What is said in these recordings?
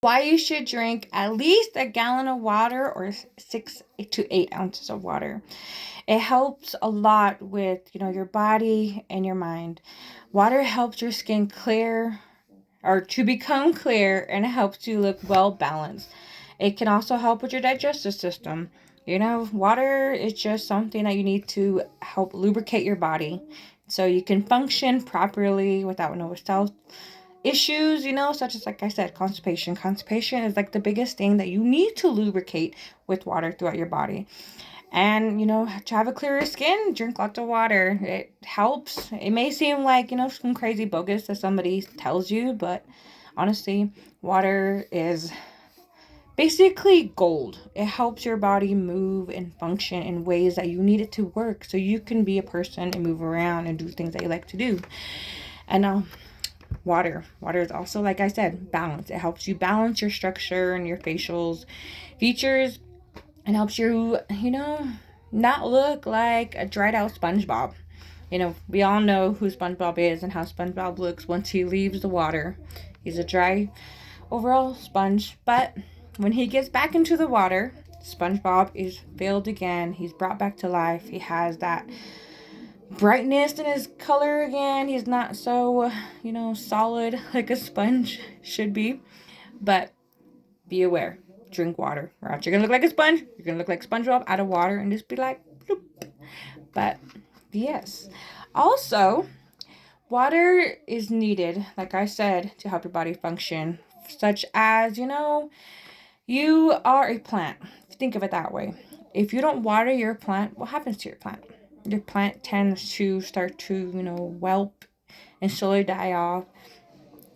Why you should drink at least a gallon of water or 6 to 8 ounces of water. It helps a lot with, your body and your mind. Water helps your skin clear or to become clear, and it helps you look well balanced. It can also help with your digestive system. Water is just something that you need to help lubricate your body so you can function properly without no health issues, such as, like I said, constipation. Constipation is like the biggest thing that you need to lubricate with water throughout your body. And, to have a clearer skin, drink lots of water. It helps. It may seem like, some crazy bogus that somebody tells you, but honestly, water is basically gold. It helps your body move and function in ways that you need it to work so you can be a person and move around and do things that you like to do. And water is also, like I said, balance. It helps you balance your structure and your facials features. It helps you, not look like a dried out SpongeBob. We all know who SpongeBob is and how SpongeBob looks once he leaves the water. He's a dry overall sponge, but when he gets back into the water, SpongeBob is filled again. He's brought back to life. He has that brightness in his color again. He's not so, solid like a sponge should be. But be aware. Drink water. Or else you're going to look like a sponge. You're going to look like SpongeBob out of water and just be like, bloop. But yes. Also, water is needed, like I said, to help your body function. Such as, you are a plant. Think of it that way. If you don't water your plant, what happens to your plant? Your plant tends to start to, whelp and slowly die off.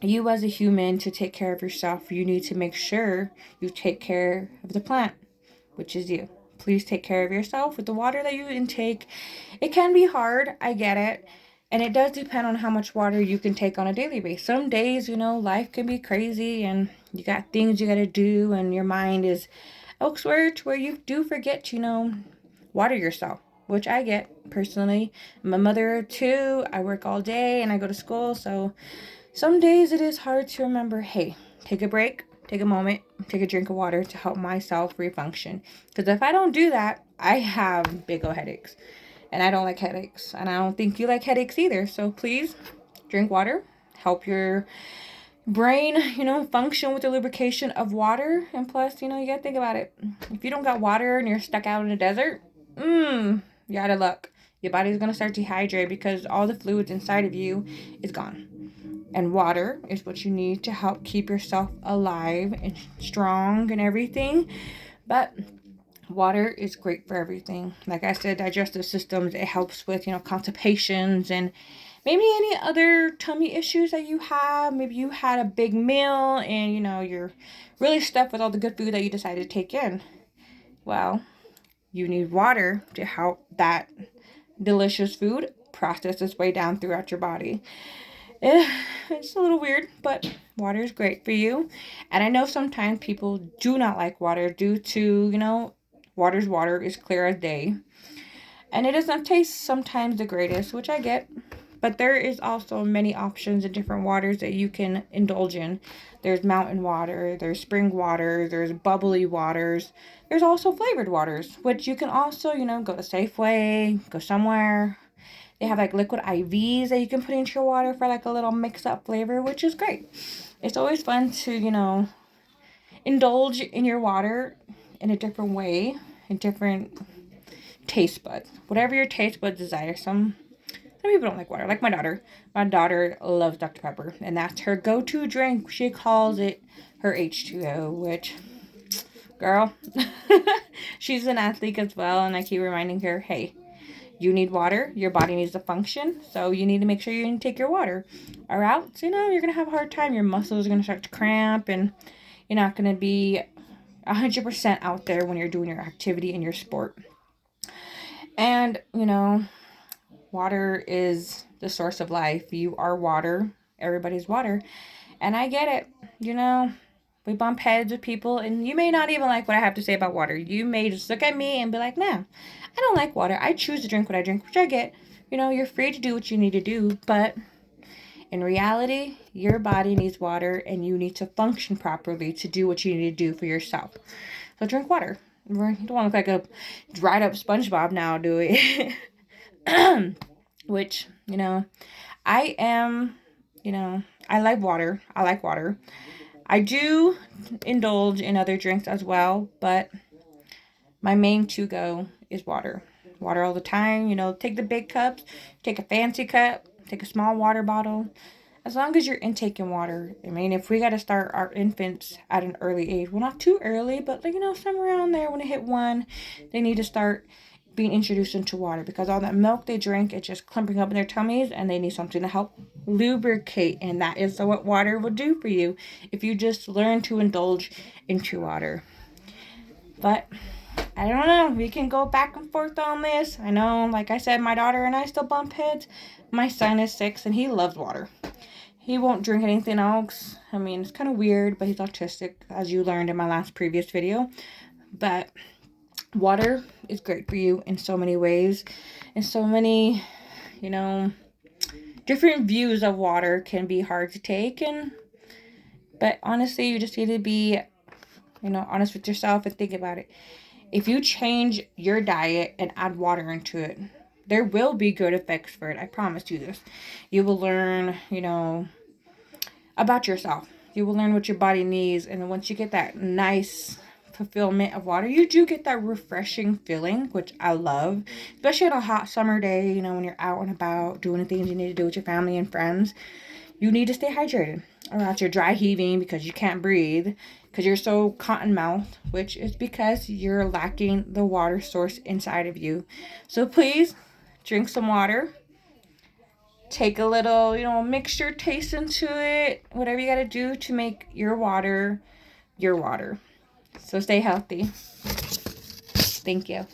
You, as a human, to take care of yourself, you need to make sure you take care of the plant, which is you. Please take care of yourself with the water that you intake. It can be hard, I get it. And it does depend on how much water you can take on a daily basis. Some days, life can be crazy and you got things you got to do and your mind is elsewhere to where you do forget to, water yourself, which I get personally. I'm a mother too. I work all day and I go to school. So some days it is hard to remember, hey, take a break, take a moment, take a drink of water to help myself refunction. Because if I don't do that, I have big old headaches. And I don't like headaches. And I don't think you like headaches either. So please drink water. Help your brain, function with the lubrication of water. And plus, you got to think about it. If you don't got water and you're stuck out in the desert, you're out of luck. Your body's going to start to dehydrate because all the fluids inside of you is gone. And water is what you need to help keep yourself alive and strong and everything. But water is great for everything. Like I said, digestive systems, it helps with, constipations and maybe any other tummy issues that you have. Maybe you had a big meal and, you're really stuffed with all the good food that you decided to take in. Well, you need water to help that delicious food process its way down throughout your body. It's a little weird, but water is great for you. And I know sometimes people do not like water due to, water's water is clear as day. And it doesn't taste sometimes the greatest, which I get. But there is also many options in different waters that you can indulge in. There's mountain water, there's spring water, there's bubbly waters. There's also flavored waters, which you can also, go to Safeway, go somewhere. They have like liquid IVs that you can put into your water for like a little mix up flavor, which is great. It's always fun to, indulge in your water in a different way, in different taste buds. Whatever your taste buds desire. Some people don't like water. Like my daughter. My daughter loves Dr. Pepper, and that's her go-to drink. She calls it her H2O, which, girl, she's an athlete as well, and I keep reminding her, hey, you need water. Your body needs to function. So you need to make sure you take your water. Or else, you're going to have a hard time. Your muscles are going to start to cramp and you're not going to be 100% out there when you're doing your activity and your sport. And, water is the source of life. You are water. Everybody's water. And I get it. We bump heads with people, and you may not even like what I have to say about water. You may just look at me and be like, nah, I don't like water. I choose to drink what I drink, which I get. You're free to do what you need to do, but In reality, your body needs water and you need to function properly to do what you need to do for yourself. So drink water. You don't want to look like a dried up SpongeBob now, do it? Which, I am, I like water. I like water. I do indulge in other drinks as well, but my main to-go is water. Water all the time. Take the big cups, take a fancy cup, take a small water bottle. As long as you're intaking water. I mean, if we got to start our infants at an early age, well, not too early, but somewhere around there when they hit 1, they need to start being introduced into water, because all that milk they drink is just clumping up in their tummies, and they need something to help lubricate, and that is what water will do for you if you just learn to indulge into water. But I don't know. We can go back and forth on this. I know, like I said, my daughter and I still bump heads. My son is 6 and he loves water. He won't drink anything else. I mean, it's kind of weird, but he's autistic, as you learned in my last previous video. But water is great for you in so many ways. And so many, different views of water can be hard to take. But honestly, you just need to be, honest with yourself and think about it. If you change your diet and add water into it, there will be good effects for it. I promise you this. You will learn, about yourself. You will learn what your body needs. And then once you get that nice fulfillment of water, you do get that refreshing feeling, which I love. Especially on a hot summer day, when you're out and about doing the things you need to do with your family and friends. You need to stay hydrated, or else you're dry heaving because you can't breathe, because you're so cotton mouthed, which is because you're lacking the water source inside of you. So please drink some water. Take a little, mixture taste into it. Whatever you got to do to make your water your water. So stay healthy. Thank you.